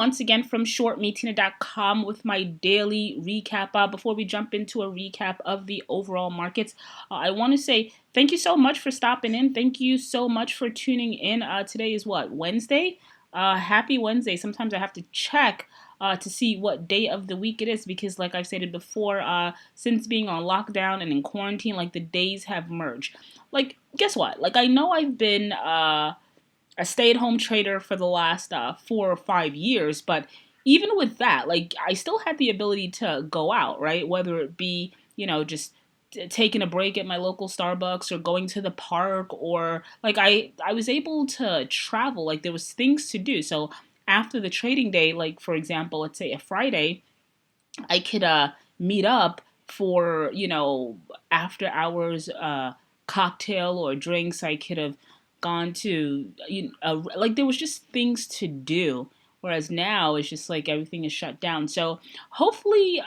once again from ShortMeTina.com with my daily recap. Before we jump into a recap of the overall markets, I want to say thank you so much for stopping in. Thank you so much for tuning in. Today is what, Wednesday? Happy Wednesday. Sometimes I have to check to see what day of the week it is because, like I've stated before, since being on lockdown and in quarantine, like the days have merged. Like, guess what? Like, I know I've been a stay-at-home trader for the last 4 or 5 years, but even with that, like, I still had the ability to go out, right? Whether it be, just taking a break at my local Starbucks or going to the park, or like I was able to travel. Like, there was things to do. So after the trading day, like for example, let's say a Friday, I could meet up for, after hours cocktail or drinks. I could have gone to, like, there was just things to do. Whereas now it's just like everything is shut down. So hopefully,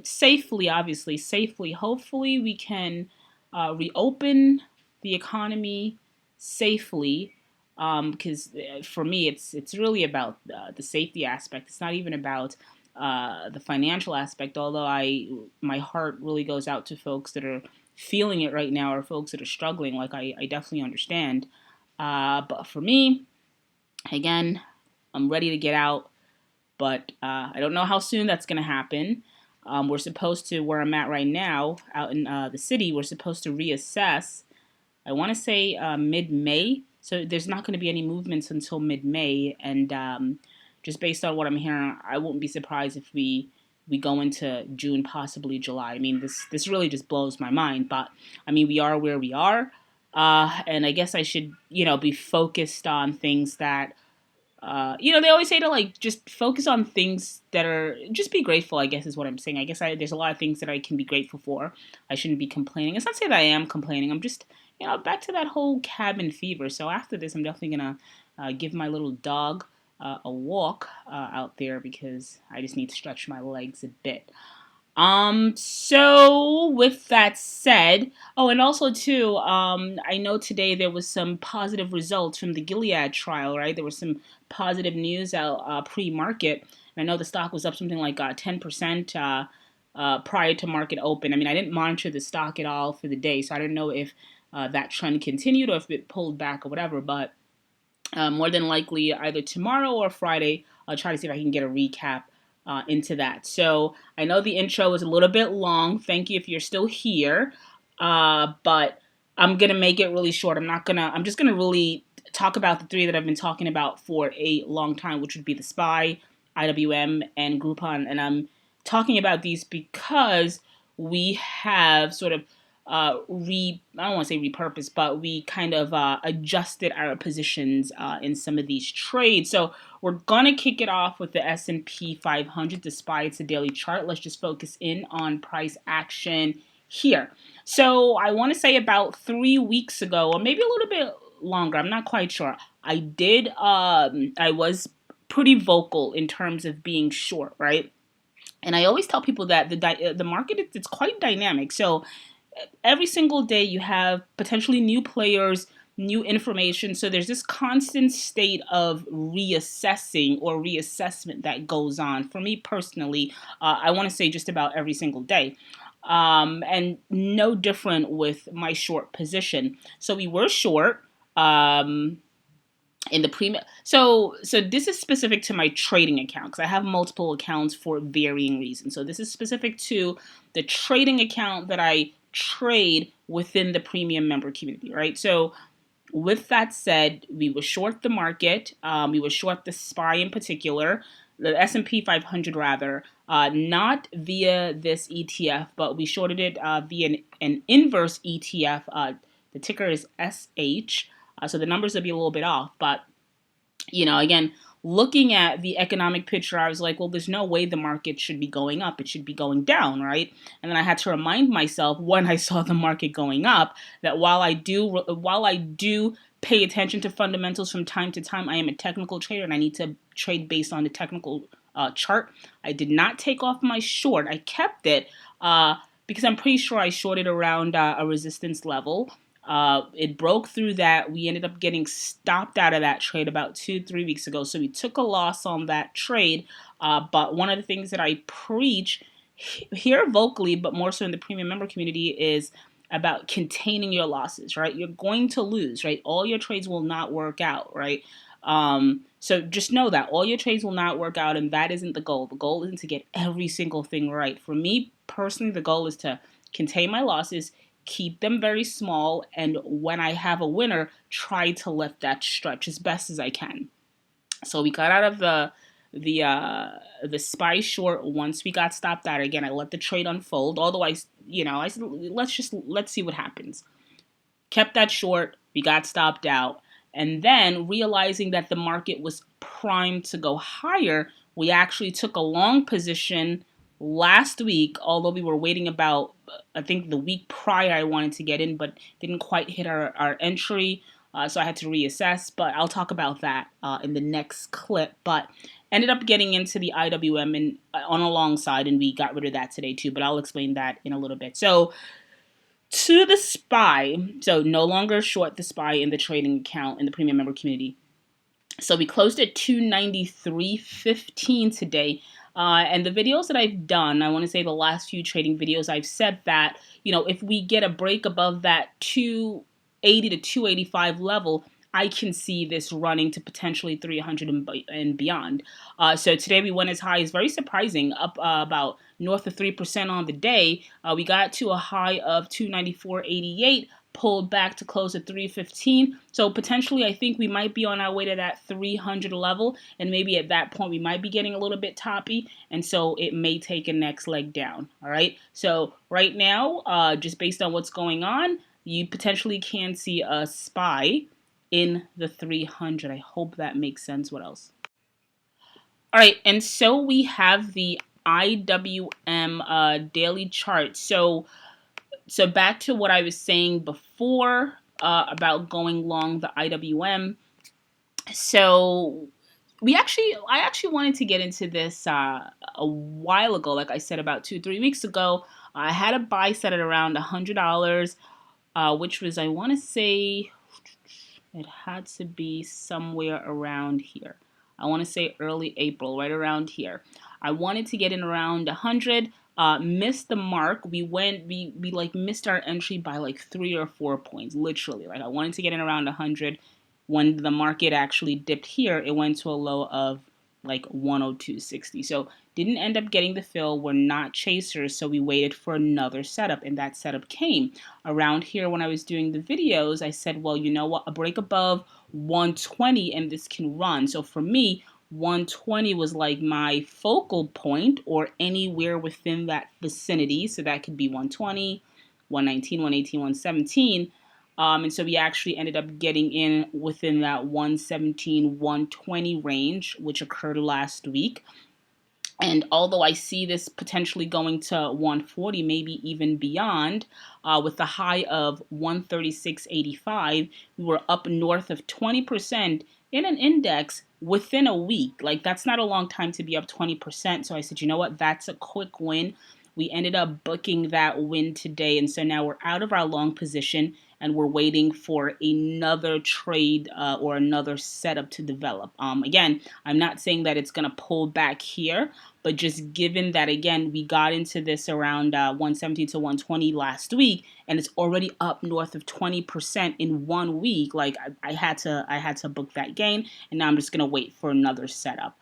safely, obviously, safely, hopefully we can reopen the economy safely. Because for me, it's really about the safety aspect. It's not even about the financial aspect. Although my heart really goes out to folks that are feeling it right now, or folks that are struggling. Like, I definitely understand. But for me, again, I'm ready to get out, but I don't know how soon that's going to happen. We're supposed to, where I'm at right now, out in the city, we're supposed to reassess, I want to say mid-May. So there's not going to be any movements until mid-May. And just based on what I'm hearing, I won't be surprised if we go into June, possibly July. I mean, this really just blows my mind. But, I mean, we are where we are. And I guess I should, be focused on things that, they always say to, like, just focus on things that are, just be grateful, I guess is what I'm saying. I guess there's a lot of things that I can be grateful for. I shouldn't be complaining. It's not to say that I am complaining. I'm just, back to that whole cabin fever. So after this, I'm definitely going to give my little dog a walk out there because I just need to stretch my legs a bit. So with that said, oh, and also too, I know today there was some positive results from the Gilead trial, right? There was some positive news out pre-market. And I know the stock was up something like 10% prior to market open. I mean, I didn't monitor the stock at all for the day, so I don't know if that trend continued or if it pulled back or whatever, but more than likely either tomorrow or Friday, I'll try to see if I can get a recap into that. So I know the intro was a little bit long. Thank you if you're still here. But I'm going to make it really short. I'm just going to really talk about the three that I've been talking about for a long time, which would be the SPY, IWM, and Groupon. And I'm talking about these because we have sort of I don't want to say repurposed, but we kind of adjusted our positions in some of these trades. So we're going to kick it off with the S&P 500, despite it's a daily chart. Let's just focus in on price action here. So I want to say about 3 weeks ago, or maybe a little bit longer, I'm not quite sure, I was pretty vocal in terms of being short, right? And I always tell people that the market, it's quite dynamic. So every single day you have potentially new players, new information. So there's this constant state of reassessing or reassessment that goes on. For me personally, I want to say just about every single day. And no different with my short position. So we were short. In the premium. So this is specific to my trading account because I have multiple accounts for varying reasons. So this is specific to the trading account that I trade within the premium member community, right? So with that said, we were short the market. We were short the SPY in particular, the S&P 500 rather, not via this ETF, but we shorted it via an inverse ETF. The ticker is SH. So the numbers will be a little bit off, but, again, looking at the economic picture, I was like, well, there's no way the market should be going up. It should be going down, right? And then I had to remind myself when I saw the market going up that while I do pay attention to fundamentals from time to time, I am a technical trader and I need to trade based on the technical chart. I did not take off my short. I kept it because I'm pretty sure I shorted around a resistance level. It broke through that. We ended up getting stopped out of that trade about 2-3 weeks ago. So we took a loss on that trade. But one of the things that I preach here vocally, but more so in the premium member community, is about containing your losses, right? You're going to lose, right? All your trades will not work out, right? So just know that all your trades will not work out, and that isn't the goal. The goal isn't to get every single thing right. For me personally, the goal is to contain my losses, keep them very small, and when I have a winner, try to let that stretch as best as I can. So we got out of the SPY short once we got stopped out. Again, I let the trade unfold. Although I said let's see what happens. Kept that short. We got stopped out. And then realizing that the market was primed to go higher, we actually took a long position last week, although we were waiting about, I think the week prior I wanted to get in, but didn't quite hit our entry. So I had to reassess, but I'll talk about that in the next clip. But ended up getting into the IWM and on a long side, and we got rid of that today too, but I'll explain that in a little bit. So to the SPY, so no longer short the SPY in the trading account in the premium member community. So we closed at 293.15 today. And the videos that I've done, I want to say the last few trading videos, I've said that, if we get a break above that 280 to 285 level, I can see this running to potentially 300 and beyond. So today we went as high as, very surprising, up about north of 3% on the day. We got to a high of 294.88, pulled back to close at 315. So potentially I think we might be on our way to that 300 level, and maybe at that point we might be getting a little bit toppy, and so it may take a next leg down. All right, so right now, just based on what's going on, you potentially can see a SPY in the 300. I hope that makes sense. What else? All right, and so we have the IWM daily chart. So back to what I was saying before about going long the IWM. So I actually wanted to get into this a while ago. Like I said, about 2-3 weeks ago, I had a buy set at around $100, which was, I want to say, it had to be somewhere around here. I want to say early April, right around here. I wanted to get in around 100. Missed the mark. We like missed our entry by like 3 or 4 points, literally. Like I wanted to get in around 100. When the market actually dipped here, it went to a low of like 102.60. So didn't end up getting the fill. We're not chasers, so we waited for another setup, and that setup came. Around here when I was doing the videos, I said, well, you know what, a break above 120 and this can run. So for me, 120 was like my focal point, or anywhere within that vicinity. So that could be 120, 119, 118, 117. And so we actually ended up getting in within that 117, 120 range, which occurred last week. And although I see this potentially going to 140, maybe even beyond, with the high of 136.85, we were up north of 20% in an index within a week. Like, that's not a long time to be up 20%. So I said, you know what? That's a quick win. We ended up booking that win today. And so now we're out of our long position, and we're waiting for another trade or another setup to develop. Again, I'm not saying that it's going to pull back here, but just given that, again, we got into this around 117 to 120 last week, and it's already up north of 20% in 1 week. Like I had to book that gain, and now I'm just going to wait for another setup.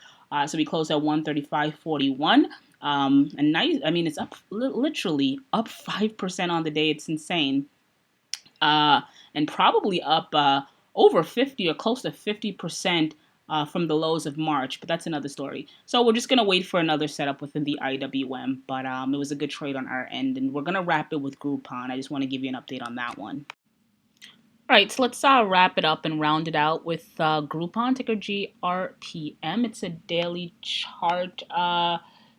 So we closed at 135.41. And nice. I mean, it's up literally up 5% on the day. It's insane. And probably up over 50 or close to 50% from the lows of March, but that's another story. So we're just going to wait for another setup within the IWM, but it was a good trade on our end, and we're going to wrap it with Groupon. I just want to give you an update on that one. All right, so let's wrap it up and round it out with Groupon, ticker GRPM. It's a daily chart.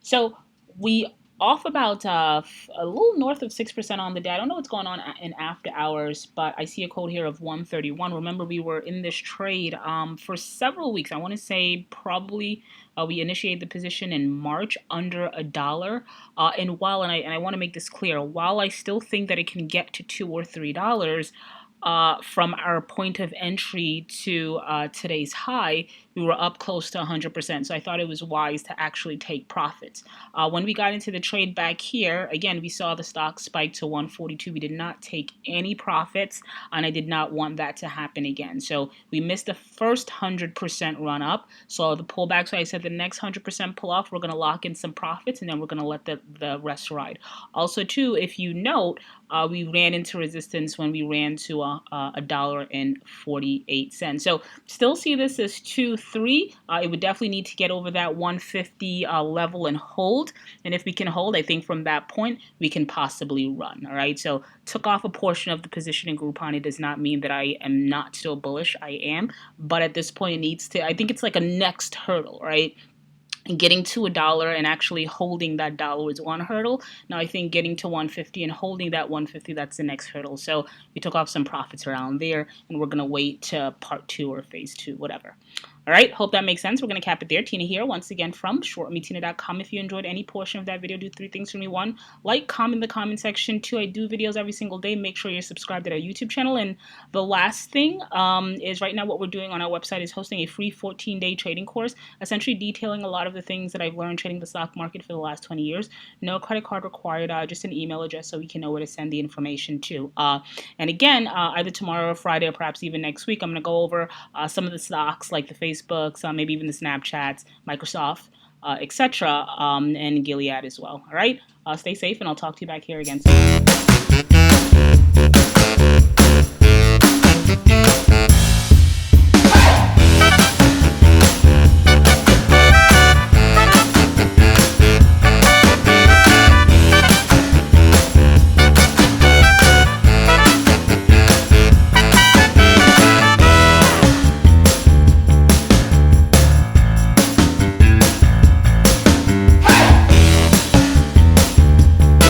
So we off about a little north of 6% on the day. I don't know what's going on in after hours, but I see a code here of 131. Remember, we were in this trade for several weeks. I want to say probably we initiated the position in March under $1. And I want to make this clear, while I still think that it can get to $2 or $3, from our point of entry to today's high, we were up close to 100%. So I thought it was wise to actually take profits. When we got into the trade back here, again, we saw the stock spike to 142. We did not take any profits, and I did not want that to happen again. So we missed the first 100% run up. So the pullback, so I said the next 100% pull off, we're going to lock in some profits, and then we're going to let the rest ride. Also, too, if you note, we ran into resistance when we ran to $1.48. So still see this as 2-3. It would definitely need to get over that 150 level and hold. And if we can hold, I think from that point we can possibly run. All right. So took off a portion of the position in Groupon. It does not mean that I am not still bullish. I am, but at this point it needs to. I think it's like a next hurdle, right? Getting to $1 and actually holding that dollar is one hurdle. Now I think getting to 150 and holding that 150, that's the next hurdle. So we took off some profits around there, and we're gonna wait to part 2 or phase 2, whatever. All right, hope that makes sense. We're going to cap it there. Tina here, once again from ShortMeTina.com. If you enjoyed any portion of that video, do 3 things for me. 1, like, comment in the comment section. 2, I do videos every single day. Make sure you're subscribed to our YouTube channel. And the last thing is right now what we're doing on our website is hosting a free 14-day trading course, essentially detailing a lot of the things that I've learned trading the stock market for the last 20 years. No credit card required, just an email address so we can know where to send the information to. And again, either tomorrow or Friday or perhaps even next week, I'm going to go over some of the stocks like the Facebooks, maybe even the Snapchats, Microsoft, etc., and Gilead as well. All right, stay safe, and I'll talk to you back here again soon.